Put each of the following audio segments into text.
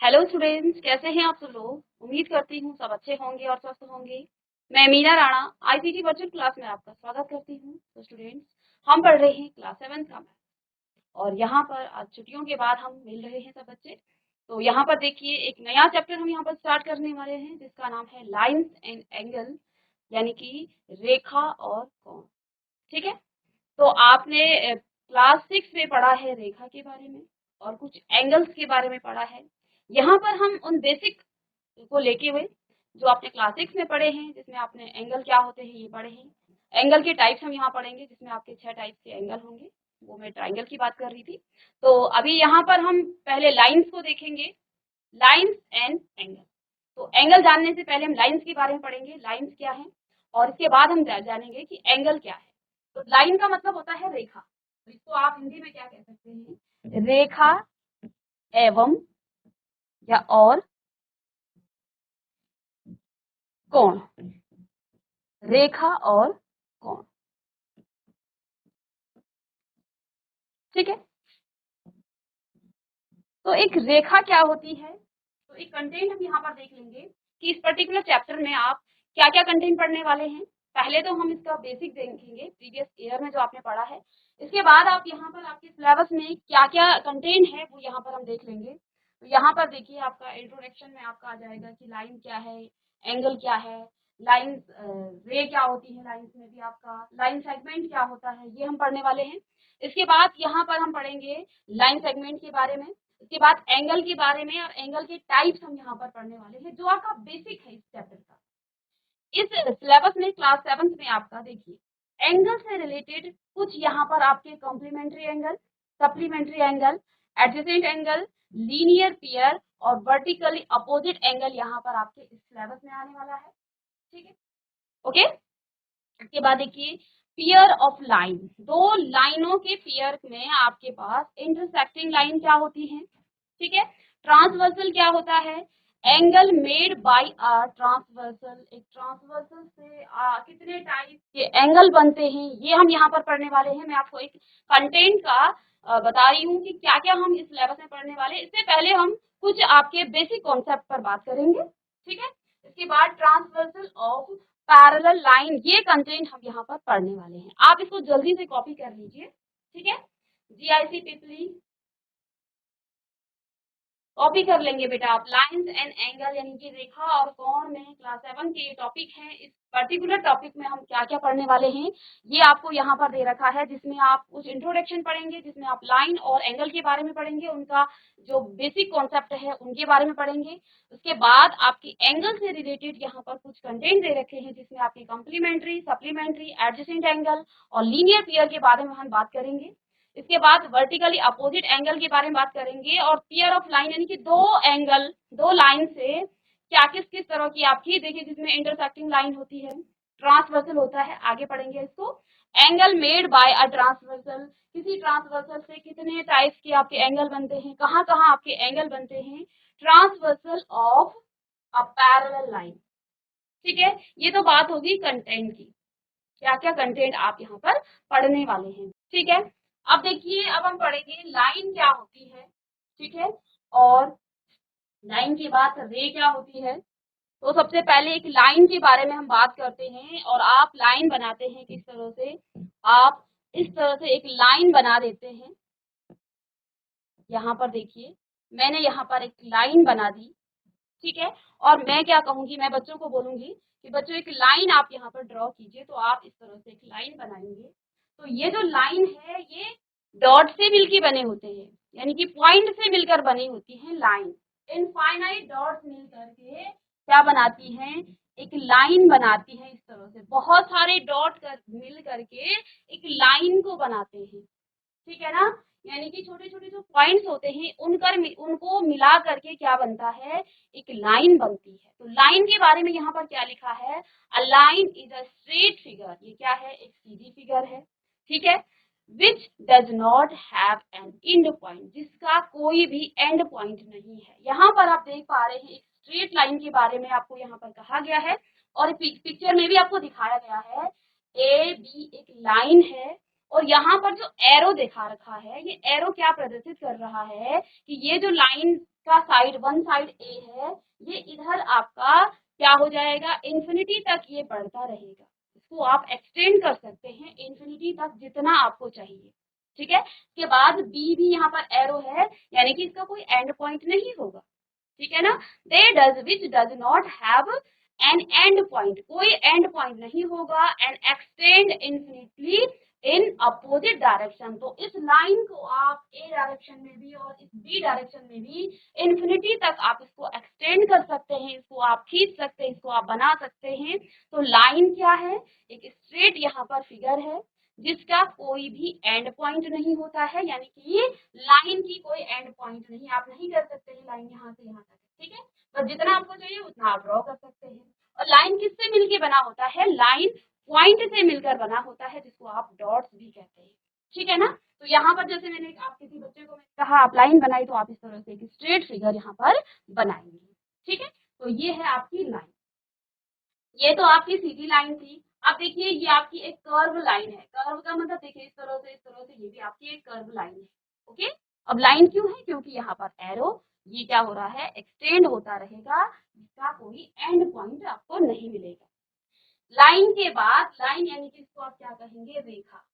Hello students, कैसे हैं आप सब लोग। उम्मीद करती हूँ सब अच्छे होंगे और स्वस्थ होंगे। मैं Meena Rana ICT virtual class में आपका स्वागत करती हूँ। तो स्टूडेंट्स, हम पढ़ रहे हैं क्लास 7 का मैथ और यहाँ पर आज छुट्टियों के बाद हम मिल रहे हैं सब बच्चे। तो यहाँ पर देखिए, एक नया चैप्टर हम यहाँ पर स्टार्ट करने वाले हैं जिसका नाम है लाइन्स एंड एंगल, यानी कि रेखा और कोण। ठीक है। तो आपने क्लास 6 में पढ़ा है रेखा के बारे में और कुछ एंगल्स के बारे में पढ़ा है। यहाँ पर हम उन बेसिक को लेके हुए जो आपने क्लास 6 में पढ़े हैं, जिसमें आपने एंगल क्या होते हैं ये पढ़े हैं। एंगल के टाइप्स हम यहाँ पढ़ेंगे, जिसमें आपके 6 टाइप के एंगल होंगे। वो मैं ट्राइंगल की बात कर रही थी। तो अभी यहाँ पर हम पहले लाइंस को देखेंगे, लाइंस एंड एंगल। तो एंगल जानने से पहले हम लाइंस के बारे में पढ़ेंगे, लाइंस क्या है, और इसके बाद हम जानेंगे कि एंगल क्या है। तो लाइन का मतलब होता है रेखा। तो इसको आप हिंदी में क्या कह सकते हैं, रेखा एवं या और कोण। रेखा और कोण, ठीक है। तो एक रेखा क्या होती है, तो एक कंटेंट हम यहाँ पर देख लेंगे कि इस पर्टिकुलर चैप्टर में आप क्या क्या कंटेंट पढ़ने वाले हैं। पहले तो हम इसका बेसिक देखेंगे, प्रीवियस ईयर में जो आपने पढ़ा है। इसके बाद आप यहाँ पर आपके सिलेबस में क्या क्या कंटेंट है वो यहाँ पर हम देख लेंगे। तो यहाँ पर देखिए, आपका इंट्रोडक्शन में आपका आ जाएगा कि लाइन क्या है, एंगल क्या है, लाइन रे क्या होती है, लाइन में भी आपका लाइन सेगमेंट क्या होता है, ये हम पढ़ने वाले हैं। इसके बाद यहाँ पर हम पढ़ेंगे लाइन सेगमेंट के बारे में। इसके बाद एंगल के बारे में और एंगल के टाइप्स हम यहाँ पर पढ़ने वाले हैं, जो आपका बेसिक है इस चैप्टर का। इस सिलेबस में क्लास 7 में आपका देखिए, एंगल से रिलेटेड कुछ यहाँ पर आपके complementary angle, supplementary angle, adjacent angle, linear pair और वर्टिकली अपोजिट एंगल यहाँ पर आपके इस सिलेबस में आने वाला है। ठीक है, ओके। इसके बाद देखिए, पेयर ऑफ लाइन, दो लाइनों के पेयर में आपके पास इंटरसेक्टिंग लाइन क्या होती है, ठीक है। ट्रांसवर्सल क्या होता है, angle made by a transversal. एक ट्रांसवर्सल से कितने टाइप के एंगल बनते हैं ये हम यहाँ पर पढ़ने वाले हैं। मैं आपको एक कंटेंट का बता रही हूँ कि क्या क्या हम इस सिलेबस में पढ़ने वाले हैं। इससे पहले हम कुछ आपके बेसिक कॉन्सेप्ट पर बात करेंगे, ठीक है। इसके बाद ट्रांसवर्सल ऑफ पैरेलल लाइन, ये कंटेंट हम यहाँ पर पढ़ने वाले हैं। आप इसको जल्दी से कॉपी कर लीजिए, ठीक है। जीआईसी पिपली कॉपी कर लेंगे बेटा आप। लाइंस एंड एंगल यानी कि रेखा और कोण में क्लास 7 के ये टॉपिक है। इस पर्टिकुलर टॉपिक में हम क्या क्या पढ़ने वाले हैं ये आपको यहाँ पर दे रखा है, जिसमें आप कुछ इंट्रोडक्शन पढ़ेंगे, जिसमें आप लाइन और एंगल के बारे में पढ़ेंगे, उनका जो बेसिक कॉन्सेप्ट है उनके बारे में पढ़ेंगे। उसके बाद आपकी एंगल से रिलेटेड यहाँ पर कुछ कंटेंट दे रखे हैं, जिसमें आपकी कॉम्प्लीमेंट्री, सप्लीमेंट्री, एडजेसेंट एंगल और लीनियर पेयर के बारे में हम बात करेंगे। इसके बाद वर्टिकली अपोजिट एंगल के बारे में बात करेंगे और पेयर ऑफ लाइन यानी कि दो एंगल, दो लाइन से क्या किस किस तरह की आपकी देखिए, जिसमें इंटरसेक्टिंग लाइन होती है, ट्रांसवर्सल होता है, आगे पढ़ेंगे इसको। Angle made by a transversal, किसी ट्रांसवर्सल से कितने टाइप्स के आपके एंगल बनते हैं, कहाँ कहाँ आपके एंगल बनते हैं। Transversal of a parallel line, ठीक है। ये तो बात होगी कंटेंट की, क्या क्या कंटेंट आप यहाँ पर पढ़ने वाले हैं, ठीक है। अब देखिए, अब हम पढ़ेंगे लाइन क्या होती है, ठीक है, और लाइन के बाद रे क्या होती है। तो सबसे पहले एक लाइन के बारे में हम बात करते हैं, और आप लाइन बनाते हैं किस तरह से, आप इस तरह से एक लाइन बना देते हैं। यहाँ पर देखिए, मैंने यहाँ पर एक लाइन बना दी, ठीक है। और मैं क्या कहूंगी, मैं बच्चों को बोलूंगी कि बच्चों एक लाइन आप यहाँ पर ड्रॉ कीजिए। तो आप इस तरह से एक लाइन बनाएंगे। तो ये जो लाइन है ये डॉट से मिलकर बने होते हैं, यानी कि पॉइंट से मिलकर बनी होती है लाइन। इनफाइनाइट डॉट्स मिल करके क्या बनाती हैं, एक लाइन बनाती है। इस तरह से बहुत सारे डॉट मिल करके एक लाइन को बनाते हैं, ठीक है ना। यानी कि छोटे छोटे जो पॉइंट्स होते हैं उनको मिला करके क्या बनता है, एक लाइन बनती है। तो लाइन के बारे में यहाँ पर क्या लिखा है, अ line is a straight figure, ये क्या है, एक सीधी फिगर है, ठीक है। Which does not have an and point, जिसका कोई भी एंड पॉइंट नहीं है। यहाँ पर आप देख पा रहे हैं एक स्ट्रेट लाइन के बारे में आपको यहाँ पर कहा गया है, और पिक्चर में भी आपको दिखाया गया है। ए बी एक लाइन है और यहाँ पर जो एरो दिखा रखा है, ये एरो क्या प्रदर्शित कर रहा है कि ये जो लाइन का साइड वन साइड ए है, ये इधर आपका क्या हो जाएगा, इन्फिनिटी तक ये बढ़ता रहेगा। इसको आप एक्सटेंड कर सकते हैं इन्फिनिटी तक जितना आपको चाहिए। ठीक है, इसके बाद बी भी यहाँ पर एरो है, यानी कि इसका कोई एंड पॉइंट नहीं होगा। ठीक है ना, दे does which does not have an and point, कोई एंड पॉइंट नहीं होगा, and extend infinitely in opposite direction. तो इस लाइन को आप ए डायरेक्शन में भी और इस बी डायरेक्शन में भी इन्फिनिटी तक आप इसको एक्सटेंड कर सकते हैं, इसको आप खींच सकते हैं, इसको आप बना सकते हैं। तो लाइन क्या है, एक स्ट्रेट यहाँ पर फिगर है जिसका कोई भी एंड पॉइंट नहीं होता है, यानी कि लाइन की कोई एंड पॉइंट नहीं, आप नहीं कर सकते हैं लाइन यहाँ से यहाँ तक। ठीक है, बस जितना आपको चाहिए उतना आप ड्रॉ कर सकते हैं। और लाइन किससे मिलके बना होता है, लाइन पॉइंट से मिलकर बना होता है, जिसको आप डॉट्स भी कहते हैं। ठीक है ना, तो यहाँ पर जैसे मैंने आप किसी बच्चे को मैंने कहा आप लाइन बनाई, तो आप इस तरह से एक स्ट्रेट फिगर यहाँ पर बनाएंगे। ठीक है, तो ये है आपकी लाइन, ये तो आपकी सीधी लाइन थी। अब देखिए ये आपकी एक कर्व लाइन है, कर्व का मतलब देखिए इस तरह से ये भी आपकी एक कर्व लाइन है। ओके, अब लाइन क्यों है, क्योंकि यहाँ पर एरो ये क्या हो रहा है, एक्सटेंड होता रहेगा, इसका कोई एंड पॉइंट आपको नहीं मिलेगा। लाइन के बाद लाइन यानी कि इसको आप क्या कहेंगे, रेखा।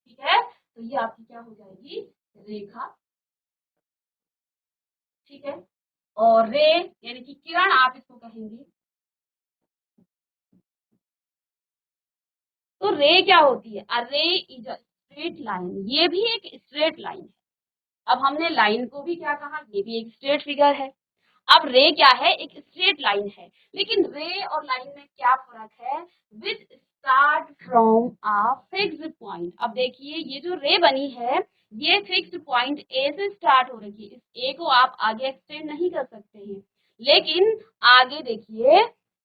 ठीक है, तो ये आपकी क्या हो जाएगी, रेखा। ठीक है, और रे यानी कि किरण आप इसको कहेंगे। तो रे क्या होती है, अ रे इज अ स्ट्रेट लाइन, ये भी एक स्ट्रेट लाइन है। अब हमने लाइन को भी क्या कहा, ये भी एक स्ट्रेट फिगर है। अब रे क्या है, एक स्ट्रेट लाइन है, लेकिन रे और लाइन में क्या फर्क है, which start from a fixed point. अब देखिए ये जो रे बनी है, ये फिक्स्ड पॉइंट ए से स्टार्ट हो रही है, इस ए को आप आगे एक्सटेंड नहीं कर सकते हैं, लेकिन आगे देखिए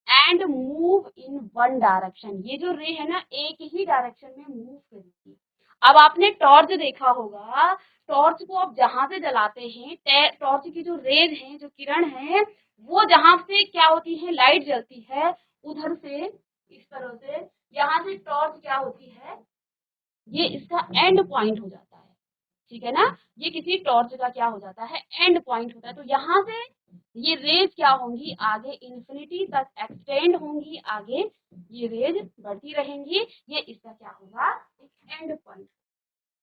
and move in one direction, ये जो रे है ना एक ही डायरेक्शन में मूव करेगी। अब आपने टॉर्च देखा होगा, टॉर्च को आप जहां से जलाते हैं, टॉर्च की जो रेज हैं, जो किरण है, वो जहां से क्या होती है, लाइट जलती है, उधर से इस तरह से यहाँ से टॉर्च क्या होती है, ये इसका एंड पॉइंट हो जाता है। ठीक है ना, ये किसी टॉर्च का क्या हो जाता है, एंड पॉइंट होता है। तो यहाँ से ये रेज क्या होंगी, आगे इन्फिनिटी तक एक्सटेंड होंगी, आगे ये रेज बढ़ती रहेंगी, ये इसका क्या होगा, एक एंड पॉइंट।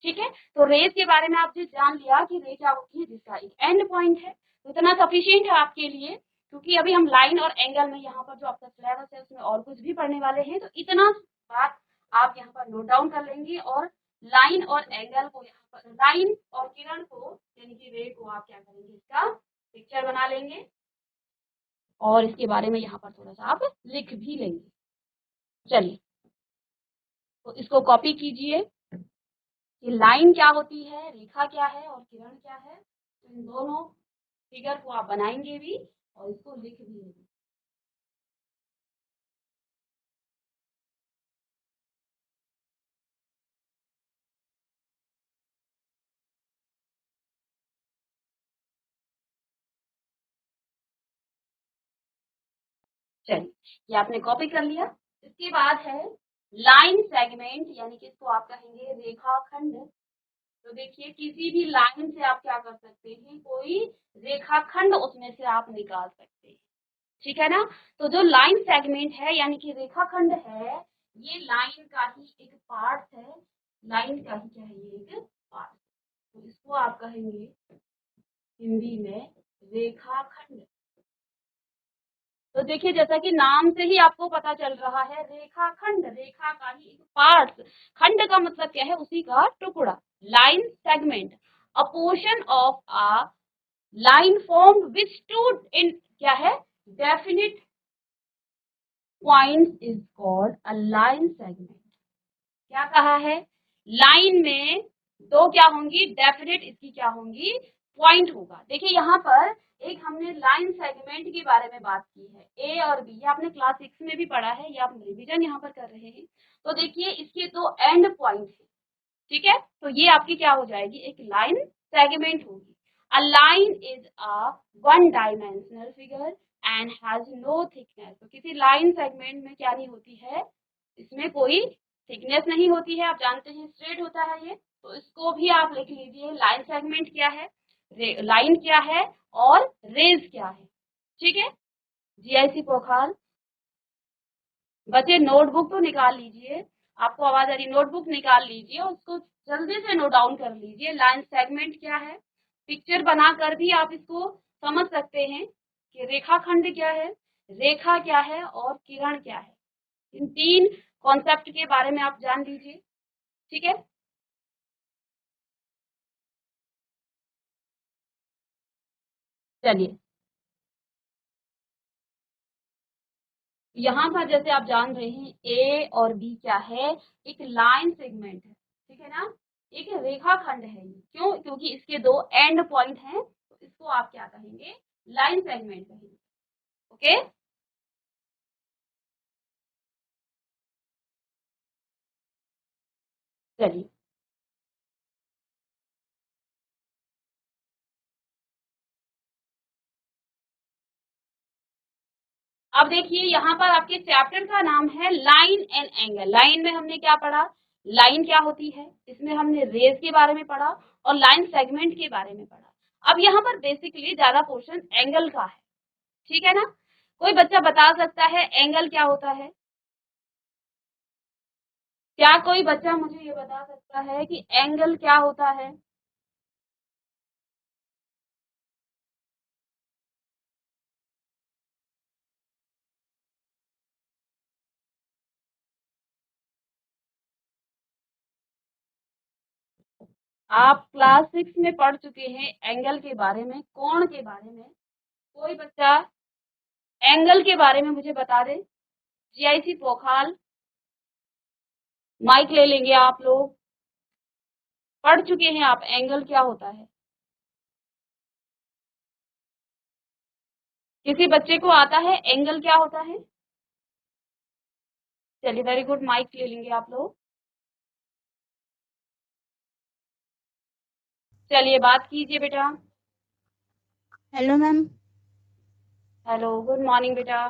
ठीक है, तो रेज के बारे में आपने जान लिया कि रे क्या होती है, जिसका एक एंड पॉइंट है। तो इतना सफिशियंट है आपके लिए, क्योंकि अभी हम लाइन और एंगल में यहाँ पर जो आपका सिलेबस है उसमें और कुछ भी पढ़ने वाले हैं, तो इतना बात आप यहाँ पर नोट डाउन कर लेंगे। और लाइन और एंगल को यहाँ पर, लाइन और किरण को यानी कि रे को आप क्या करेंगे, इसका पिक्चर बना लेंगे और इसके बारे में यहाँ पर थोड़ा सा आप लिख भी लेंगे। चलिए, तो इसको कॉपी कीजिए कि लाइन क्या होती है, रेखा क्या है और किरण क्या है। तो इन दोनों फिगर को आप बनाएंगे भी और इसको लिख भी लेंगे। चलिए, ये आपने कॉपी कर लिया। इसके बाद है लाइन सेगमेंट, यानी कि इसको आप कहेंगे रेखाखंड। तो देखिए किसी भी लाइन से आप क्या कर सकते हैं, कोई रेखाखंड उसमें से आप निकाल सकते हैं। ठीक है ना, तो जो लाइन सेगमेंट है यानी कि रेखाखंड है, ये लाइन का ही एक पार्ट है, लाइन का ही क्या है, ये एक पार्ट। तो इसको आप कहेंगे हिंदी में रेखाखंड। तो देखिए जैसा कि नाम से ही आपको पता चल रहा है, रेखाखंड रेखा का ही एक पार्ट, खंड का मतलब क्या है, उसी का टुकड़ा। Line segment, a portion of a line formed which two in क्या है, definite points is called a line segment. क्या कहा है, लाइन में दो क्या होंगी, डेफिनेट इसकी क्या होंगी, पॉइंट होगा। देखिए यहाँ पर एक हमने लाइन सेगमेंट के बारे में बात की है, ए और बी, ये आपने क्लास 6 में भी पढ़ा है, ये आप रिवीजन यहाँ पर कर रहे हैं। तो देखिए इसके दो एंड पॉइंट है। ठीक है, तो ये आपकी क्या हो जाएगी, एक लाइन सेगमेंट होगी। A line is a one dimensional figure and has no thickness. तो किसी लाइन सेगमेंट में क्या नहीं होती है, इसमें कोई थिकनेस नहीं होती है, आप जानते हैं स्ट्रेट होता है ये, तो इसको भी आप लिख लीजिए। लाइन सेगमेंट क्या है, लाइन क्या है और रेज क्या है। ठीक है जीआईसी पोखर, बच्चे नोटबुक तो निकाल लीजिए, आपको आवाज आ रही, नोटबुक निकाल लीजिए, उसको जल्दी से नोट डाउन कर लीजिए। लाइन सेगमेंट क्या है, पिक्चर बनाकर भी आप इसको समझ सकते हैं कि रेखाखंड क्या है, रेखा क्या है और किरण क्या है। इन तीन कॉन्सेप्ट के बारे में आप जान लीजिए। ठीक है, चलिए यहाँ पर जैसे आप जान रहे हैं ए और बी क्या है, एक लाइन सेगमेंट है। ठीक है ना, एक रेखाखंड है ये, क्यों, क्योंकि इसके दो एंड पॉइंट हैं, तो इसको आप क्या कहेंगे, लाइन सेगमेंट कहेंगे। ओके, चलिए अब देखिए यहाँ पर आपके चैप्टर का नाम है लाइन एंड एंगल। लाइन में हमने क्या पढ़ा, लाइन क्या होती है, इसमें हमने रेज के बारे में पढ़ा और लाइन सेगमेंट के बारे में पढ़ा। अब यहाँ पर बेसिकली ज्यादा पोर्शन एंगल का है। ठीक है ना, कोई बच्चा बता सकता है एंगल क्या होता है, क्या कोई बच्चा मुझे ये बता सकता है कि एंगल क्या होता है। आप क्लास 6 में पढ़ चुके हैं एंगल के बारे में, कोण के बारे में। कोई बच्चा एंगल के बारे में मुझे बता दे। जीआईसी पोखाल, माइक ले लेंगे आप लोग, पढ़ चुके हैं आप एंगल क्या होता है। किसी बच्चे को आता है एंगल क्या होता है, चलिए वेरी गुड, माइक ले लेंगे आप लोग। चलिए बात कीजिए बेटा। Hello ma'am. Hello, good morning बेटा।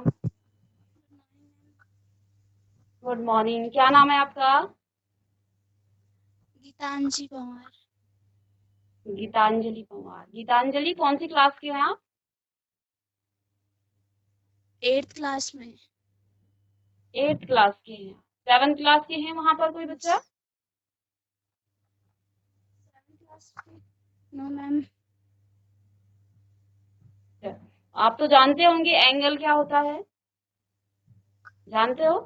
गुड मॉर्निंग, क्या नाम है आपका। गीतांजी पवार। गीतांजलि पवार। गीतांजलि कौन सी क्लास के हैं आप। 8th क्लास में। 8th क्लास के हैं, 7th क्लास के हैं वहां पर कोई बच्चा। No ma'am. आप तो जानते होंगे एंगल क्या होता है, जानते हो।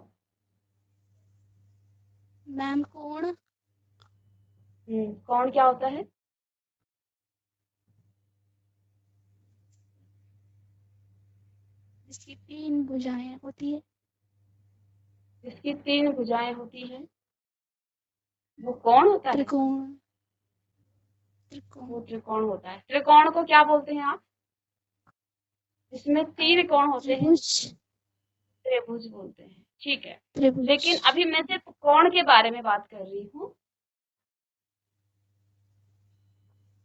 मैम कोण। कौन क्या होता है। इसकी 3 भुजाएं होती है। जिसकी 3 भुजाएं होती हैं वो कौन होता है। त्रिकोण। त्रिकोण। वो त्रिकोण होता है। त्रिकोण को क्या बोलते हैं आप, जिसमें 3 कोण होते हैं। त्रिभुज। त्रिभुज बोलते हैं, ठीक है। त्रिभुज। लेकिन अभी मैं सिर्फ कोण के बारे में बात कर रही हूँ,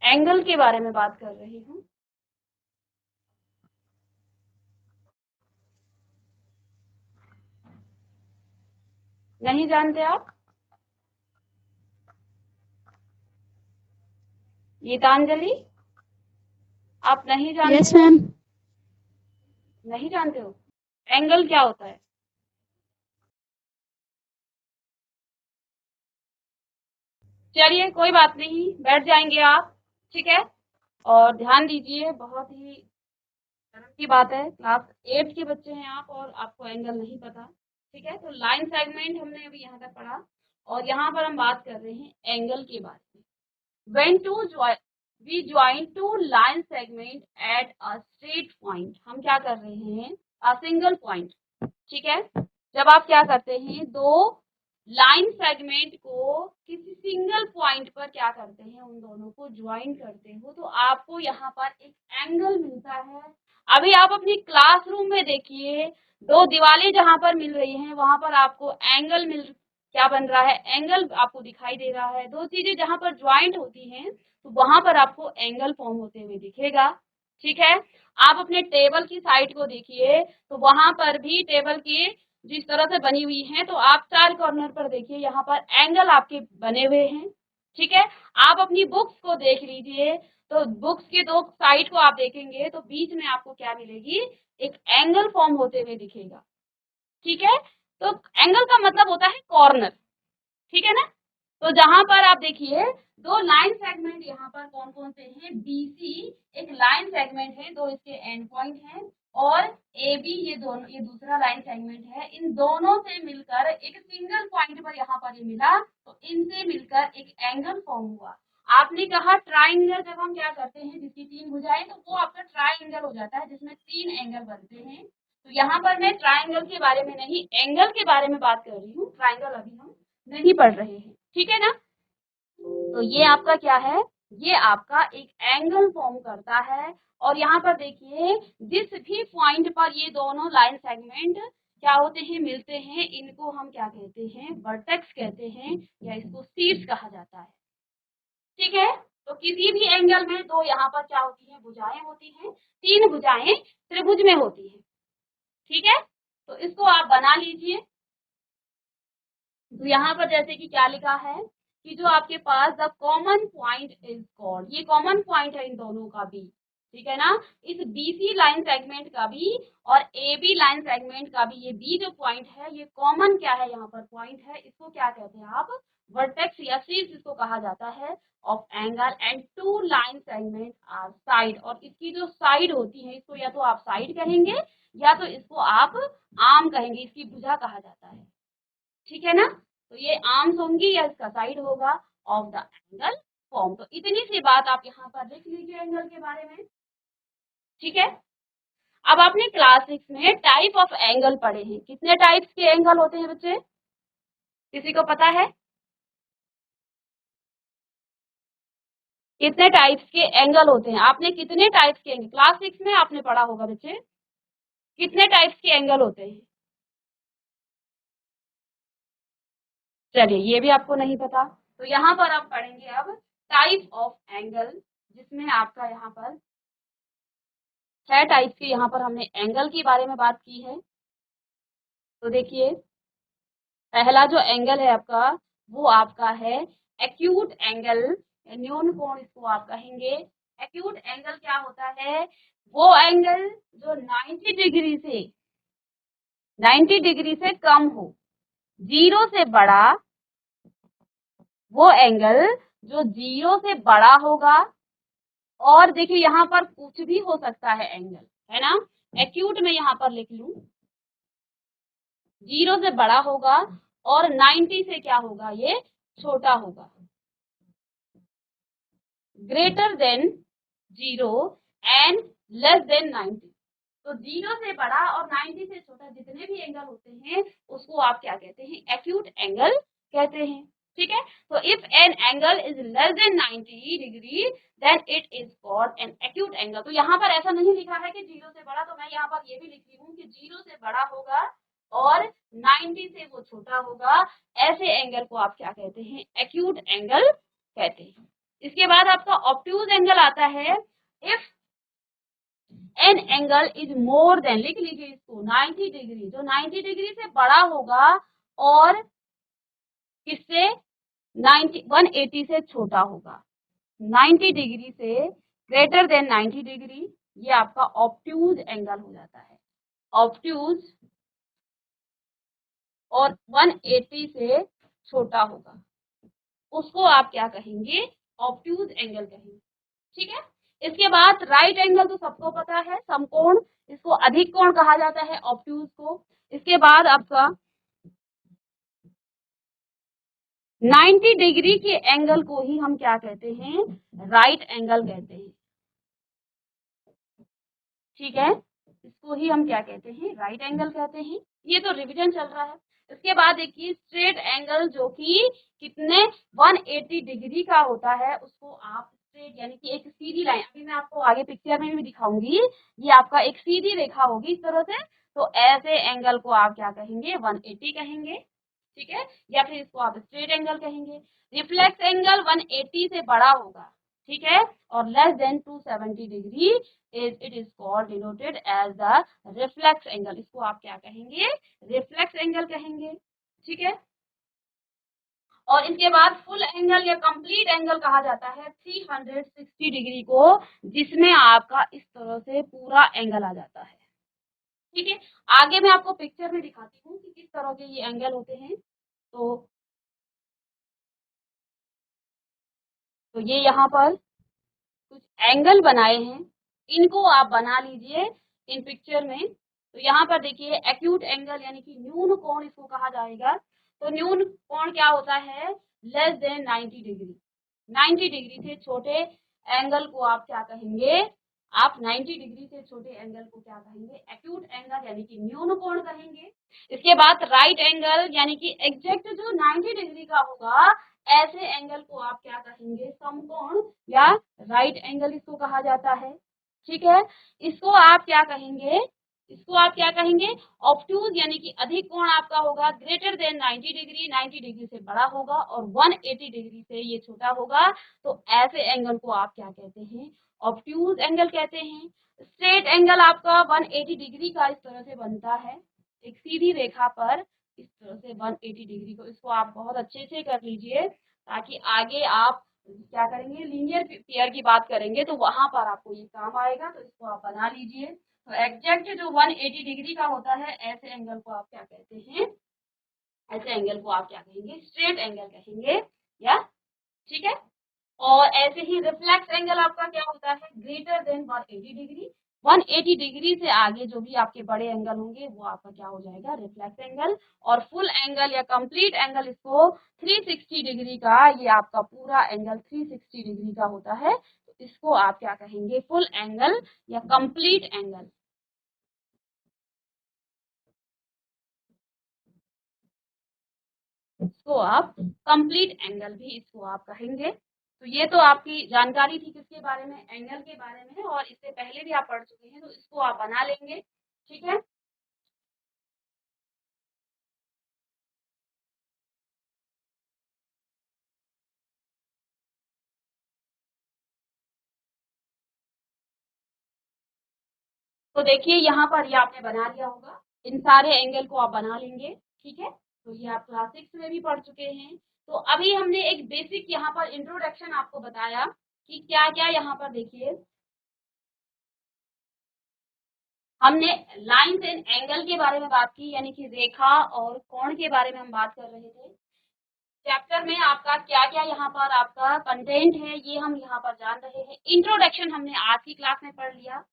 एंगल के बारे में बात कर रही हूँ। नहीं जानते आप, गीतांजलि, आप नहीं जानते यस हो। मैम। नहीं जानते हो एंगल क्या होता है। चलिए कोई बात नहीं, बैठ जाएंगे आप। ठीक है, और ध्यान दीजिए, बहुत ही शर्म की बात है, क्लास 8 के बच्चे हैं आप और आपको एंगल नहीं पता। ठीक है, तो लाइन सेगमेंट हमने अभी यहाँ तक पढ़ा और यहाँ पर हम बात कर रहे हैं एंगल के बारे में। When we join two line segment at a straight point, हम क्या कर रहे हैं, a single point। ठीक है, जब आप क्या करते हैं, दो लाइन सेगमेंट को किसी सिंगल पॉइंट पर क्या करते हैं, उन दोनों को ज्वाइन करते हो तो आपको यहाँ पर एक एंगल मिलता है। अभी आप अपनी क्लासरूम में देखिए, दो दीवारें जहां पर मिल रही हैं वहां पर आपको एंगल मिल, क्या बन रहा है, एंगल आपको दिखाई दे रहा है। दो चीजें जहां पर ज्वाइंट होती हैं तो वहां पर आपको एंगल फॉर्म होते हुए दिखेगा। ठीक है, आप अपने टेबल की साइड को देखिए तो वहां पर भी टेबल के जिस तरह से बनी हुई हैं, तो आप चार कॉर्नर पर देखिए, यहाँ पर एंगल आपके बने हुए हैं। ठीक है, आप अपनी बुक्स को देख लीजिए, तो बुक्स के दो साइड को आप देखेंगे तो बीच में आपको क्या मिलेगी, एक एंगल फॉर्म होते हुए दिखेगा। ठीक है, तो एंगल का मतलब होता है कॉर्नर। ठीक है ना, तो जहां पर आप देखिए दो लाइन सेगमेंट यहाँ पर कौन कौन से हैं, बीसी एक लाइन सेगमेंट है, दो इसके एंड पॉइंट हैं, और AB ये दोनों, ये दूसरा लाइन सेगमेंट है। इन दोनों से मिलकर एक सिंगल पॉइंट पर यहाँ पर ये मिला, तो इनसे मिलकर एक एंगल फॉर्म हुआ। आपने कहा ट्राइंगल जब हम क्या करते हैं, जिसकी तीन भुजाएं, तो वो आपका ट्राइंगल हो जाता है, जिसमें तीन एंगल बनते हैं। तो यहाँ पर मैं ट्राइंगल के बारे में नहीं, एंगल के बारे में बात कर रही हूँ। ट्राइंगल अभी हम नहीं पढ़ रहे हैं। ठीक है ना, तो ये आपका क्या है, ये आपका एक एंगल फॉर्म करता है। और यहाँ पर देखिए जिस भी पॉइंट पर ये दोनों लाइन सेगमेंट क्या होते हैं, मिलते हैं, इनको हम क्या कहते हैं, वर्टेक्स कहते हैं, या इसको शीर्ष कहा जाता है। ठीक है, तो किसी भी एंगल में दो यहाँ पर क्या होती है, भुजाएं होती हैं, तीन भुजाएं त्रिभुज में होती है। ठीक है, तो इसको आप बना लीजिए। तो यहाँ पर जैसे कि क्या लिखा है कि जो आपके पास the common point is called, ये कॉमन पॉइंट है इन दोनों का भी। ठीक है ना, इस BC लाइन सेगमेंट का भी और AB लाइन सेगमेंट का भी, ये B जो पॉइंट है ये कॉमन क्या है, यहाँ पर पॉइंट है, इसको क्या कहते हैं आप, वर्टेक्स या शीर्ष इसको कहा जाता है of angle, and two line segment are side, और इसकी जो साइड होती है, इसको या तो आप साइड कहेंगे या तो इसको आप आर्म कहेंगे, इसकी भुजा कहा जाता है। ठीक है ना, तो ये आर्म्स होंगी या इसका साइड होगा ऑफ द एंगल फॉर्म। तो इतनी सी बात आप यहाँ पर लिख लीजिए एंगल के बारे में। ठीक है, अब आपने क्लास 6 में टाइप ऑफ एंगल पढ़े हैं। कितने टाइप्स के एंगल होते हैं बच्चे, किसी को पता है, कितने टाइप्स के एंगल होते हैं, आपने कितने टाइप्स के एंगल क्लास 6 में आपने पढ़ा होगा बच्चे, कितने टाइप्स के एंगल होते हैं, चलिए ये भी आपको नहीं पता। तो यहाँ पर आप पढ़ेंगे अब टाइप ऑफ एंगल, जिसमें आपका यहाँ पर 6 टाइप्स के यहाँ पर हमने एंगल के बारे में बात की है। तो देखिए पहला जो एंगल है आपका, वो आपका है एक्यूट एंगल, न्यून कोण इसको आप कहेंगे। एक्यूट एंगल क्या होता है, वो एंगल जो 90 डिग्री से कम हो, 0 से बड़ा, वो एंगल जो 0 से बड़ा होगा, और देखिए यहाँ पर कुछ भी हो सकता है एंगल, है ना, एक्यूट में यहाँ पर लिख लूं, 0 से बड़ा होगा और 90 से क्या होगा, ये छोटा होगा, greater than 0 and less than 90। तो 0 से बड़ा और 90 से छोटा जितने भी एंगल होते हैं उसको आप क्या कहते हैं, एक्यूट एंगल कहते हैं। ठीक है, तो if an angle is less than 90 degree then it is called an acute angle. तो यहाँ पर ऐसा नहीं लिखा है कि 0 से बड़ा, तो मैं यहाँ पर ये भी लिख रही हूँ कि 0 से बड़ा होगा और 90 से वो छोटा होगा, ऐसे एंगल को आप क्या कहते हैं, एक्यूट एंगल कहते हैं। इसके बाद आपका ऑब्ट्यूज एंगल आता है, if an angle is more than, लिख लीजिए इसको, 90 डिग्री, जो 90 डिग्री से बड़ा होगा और किससे, 180 से छोटा होगा, 90 डिग्री से ग्रेटर देन 90 डिग्री, ये आपका ऑब्ट्यूज एंगल हो जाता है। ऑब्ट्यूज और 180 से छोटा होगा, उसको आप क्या कहेंगे, ऑब्ट्यूज एंगल कहेंगे। ठीक है, इसके बाद राइट एंगल तो सबको पता है, समकोण, इसको अधिक कोण कहा जाता है ऑब्ट्यूज को। इसके बाद आपका 90 डिग्री के एंगल को ही हम क्या कहते हैं, राइट एंगल कहते हैं। ठीक है, इसको ही हम क्या कहते हैं, राइट एंगल कहते हैं। ये तो रिवीजन चल रहा है। इसके बाद देखिए स्ट्रेट एंगल, जो कि कितने 180 डिग्री का होता है, उसको आप स्ट्रेट यानी कि एक सीधी लाइन, अभी मैं आपको आगे पिक्चर में भी दिखाऊंगी, ये आपका एक सीधी रेखा होगी इस तरह से, तो ऐसे एंगल को आप क्या कहेंगे, 180 कहेंगे। ठीक है, या फिर इसको आप स्ट्रेट एंगल कहेंगे। रिफ्लेक्स एंगल 180 से बड़ा होगा, ठीक है, और less than 270 degree it is called denoted as the reflex angle. इसको आप क्या कहेंगे? रिफ्लेक्स एंगल कहेंगे। ठीक है, और इसके बाद फुल एंगल या कंप्लीट एंगल कहा जाता है 360 डिग्री को, जिसमें आपका इस तरह से पूरा एंगल आ जाता है। ठीक है, आगे मैं आपको पिक्चर में दिखाती हूँ कि किस तरह के ये एंगल होते हैं। तो ये यहाँ पर कुछ एंगल बनाए हैं, इनको आप बना लीजिए इन पिक्चर में। तो यहाँ पर देखिए एक्यूट एंगल यानी कि न्यून कोण इसको कहा जाएगा। तो न्यून कोण क्या होता है? Less than 90 degree. 90 डिग्री से छोटे एंगल को आप क्या कहेंगे? आप 90 डिग्री से छोटे एंगल को क्या कहेंगे? एक्यूट एंगल यानी कि न्यून कोण कहेंगे। इसके बाद राइट एंगल यानी कि एग्जैक्ट जो 90 डिग्री का होगा, ऐसे एंगल को आप क्या कहेंगे? समकोण या राइट एंगल इसको कहा जाता है। ठीक है, इसको आप क्या कहेंगे? इसको आप क्या कहेंगे? ऑब्टूज यानी कि अधिक कोण आपका होगा ग्रेटर देन 90 डिग्री, 90 डिग्री से बड़ा होगा और 180 डिग्री से ये छोटा होगा। तो ऐसे एंगल को आप क्या कहते हैं? ऑब्टूज एंगल कहते हैं। स्ट्रेट एंगल आपका 180 डिग्री का इस तरह से बनता है, एक सीधी रेखा पर इस तरह से 180 डिग्री को। इसको आप बहुत अच्छे से कर लीजिए ताकि आगे आप क्या करेंगे? लीनियर पेयर की बात करेंगे तो वहां पर आपको ये काम आएगा। तो इसको आप बना लीजिए। तो एग्जैक्ट जो 180 डिग्री का होता है, ऐसे एंगल को आप क्या कहते हैं? ऐसे एंगल को आप क्या कहेंगे? स्ट्रेट एंगल कहेंगे या। ठीक है, और ऐसे ही रिफ्लेक्स एंगल आपका क्या होता है? Greater than 180 degree. 180 डिग्री से आगे जो भी आपके बड़े एंगल होंगे वो आपका क्या हो जाएगा? Reflex angle. और फुल एंगल या कंप्लीट एंगल इसको 360 डिग्री का, ये आपका पूरा एंगल 360 डिग्री का होता है। तो इसको आप क्या कहेंगे? फुल एंगल या कंप्लीट एंगल। इसको आप कंप्लीट एंगल भी इसको आप कहेंगे। तो ये तो आपकी जानकारी थी किसके बारे में? एंगल के बारे में, और इससे पहले भी आप पढ़ चुके हैं, तो इसको आप बना लेंगे। ठीक है, तो देखिए यहाँ पर ये आपने बना लिया होगा, इन सारे एंगल को आप बना लेंगे। ठीक है, तो ये आप क्लास 6 में भी पढ़ चुके हैं। तो अभी हमने एक बेसिक यहाँ पर इंट्रोडक्शन आपको बताया कि क्या क्या यहाँ पर देखिए हमने लाइंस एंड एंगल के बारे में बात की, यानी कि रेखा और कोण के बारे में हम बात कर रहे थे। चैप्टर में आपका क्या क्या यहाँ पर आपका कंटेंट है, ये हम यहाँ पर जान रहे हैं। इंट्रोडक्शन हमने आज की क्लास में पढ़ लिया।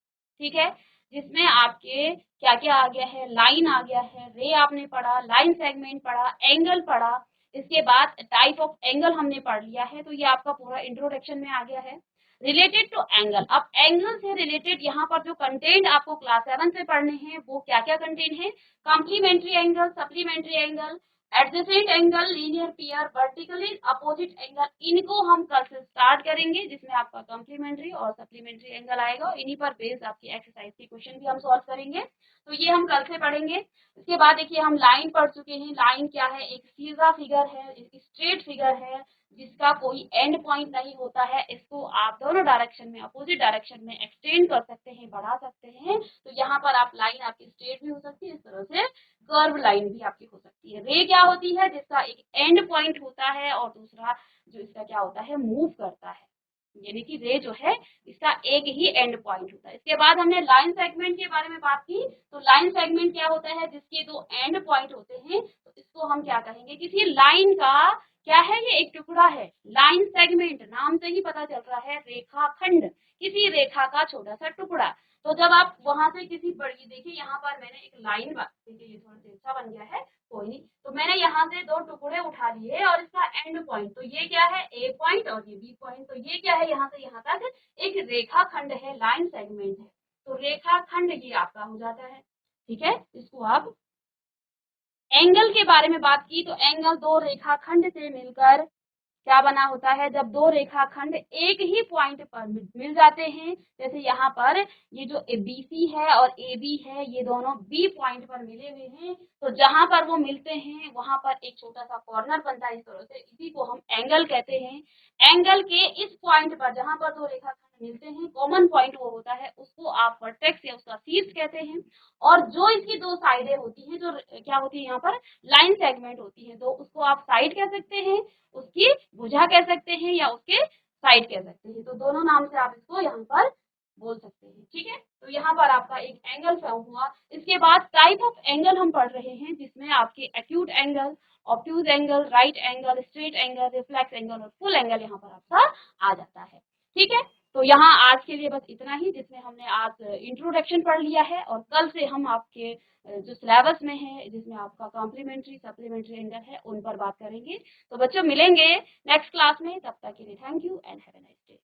ठीक है, जिसमें आपके क्या क्या आ गया है? लाइन आ गया है, रे आपने पढ़ा, लाइन सेगमेंट पढ़ा, एंगल पढ़ा। इसके बाद टाइप ऑफ एंगल हमने पढ़ लिया है। तो ये आपका पूरा इंट्रोडक्शन में आ गया है। रिलेटेड टू एंगल, अब एंगल से रिलेटेड यहाँ पर जो कंटेंट आपको क्लास 7 से पढ़ने हैं वो क्या क्या कंटेंट है? Complementary angle, supplementary angle, adjacent angle, linear pair, vertically opposite angle, इनको हम कल से स्टार्ट करेंगे, जिसमें आपका कॉम्प्लीमेंट्री और सप्लीमेंट्री एंगल आएगा। इन्हीं पर बेस्ड आपकी एक्सरसाइज की क्वेश्चन भी हम सॉल्व करेंगे। तो ये हम कल से पढ़ेंगे। इसके बाद देखिए हम लाइन पढ़ चुके हैं। लाइन क्या है? एक सीधा फिगर है, स्ट्रेट फिगर है, जिसका कोई एंड पॉइंट नहीं होता है। इसको आप दोनों डायरेक्शन में, अपोजिट डायरेक्शन में एक्सटेंड कर सकते हैं, बढ़ा सकते हैं। तो यहाँ पर आप लाइन आपकी स्ट्रेट भी हो सकती है, इस तरह से कर्व लाइन भी आपकी हो सकती है। रे क्या होती है? जिसका एक एंड पॉइंट होता है और दूसरा जो इसका क्या होता है? मूव करता है। यानी कि रे जो है इसका एक ही एंड पॉइंट होता है। इसके बाद हमने लाइन सेगमेंट के बारे में बात की। तो लाइन सेगमेंट क्या होता है? जिसके दो एंड पॉइंट होते हैं। तो इसको हम क्या कहेंगे? किसी लाइन का क्या है? ये एक टुकड़ा है। लाइन सेगमेंट नाम से ही पता चल रहा है, रेखाखंड, किसी रेखा का छोटा सा टुकड़ा। तो जब आप वहां से किसी बड़ी, देखिए यहाँ पर मैंने एक लाइन, देखिए ये थोड़ा सा अच्छा बन गया है, कोई नहीं। तो मैंने यहाँ से दो टुकड़े उठा लिए और इसका एंड पॉइंट, तो ये क्या है? ए पॉइंट और ये बी पॉइंट। तो ये क्या है? यहाँ से यहाँ तक एक रेखाखंड है, लाइन सेगमेंट है। तो रेखाखंड ये आपका हो जाता है। ठीक है, इसको आप एंगल के बारे में बात की। तो एंगल दो रेखाखंड से मिलकर क्या बना होता है, जब दो रेखाखंड एक ही पॉइंट पर मिल जाते हैं, जैसे यहाँ पर ये जो BC है और AB है, ये दोनों B पॉइंट पर मिले हुए हैं, तो जहां पर वो मिलते हैं वहां पर एक छोटा सा कॉर्नर बनता है इस तरह से, इसी को हम एंगल कहते हैं। एंगल के इस पॉइंट पर जहां पर दो रेखाखंड मिलते हैं, कॉमन पॉइंट वो होता है, उसको आप वर्टेक्स या उसका शीर्ष कहते हैं। और जो इसकी दो साइडें होती हैं, जो क्या होती है यहाँ पर लाइन सेगमेंट होती है, तो उसको आप साइड कह सकते हैं, उसकी भुजा कह सकते हैं, या उसके साइड कह सकते हैं। तो दोनों नाम से आप इसको यहाँ पर बोल सकते हैं। ठीक है, तो यहाँ पर आपका एक एंगल फॉर्म हुआ। इसके बाद टाइप ऑफ एंगल हम पढ़ रहे हैं, जिसमें आपके acute angle, obtuse angle, right angle, straight angle, reflex angle और फुल एंगल यहाँ पर आपका आ जाता है। ठीक है, तो यहाँ आज के लिए बस इतना ही, जिसमें हमने आज इंट्रोडक्शन पढ़ लिया है, और कल से हम आपके जो सिलेबस में है, जिसमें आपका कॉम्प्लीमेंट्री सप्लीमेंट्री एंगल है, उन पर बात करेंगे। तो बच्चों मिलेंगे नेक्स्ट क्लास में, तब तक के लिए thank you and have a nice day.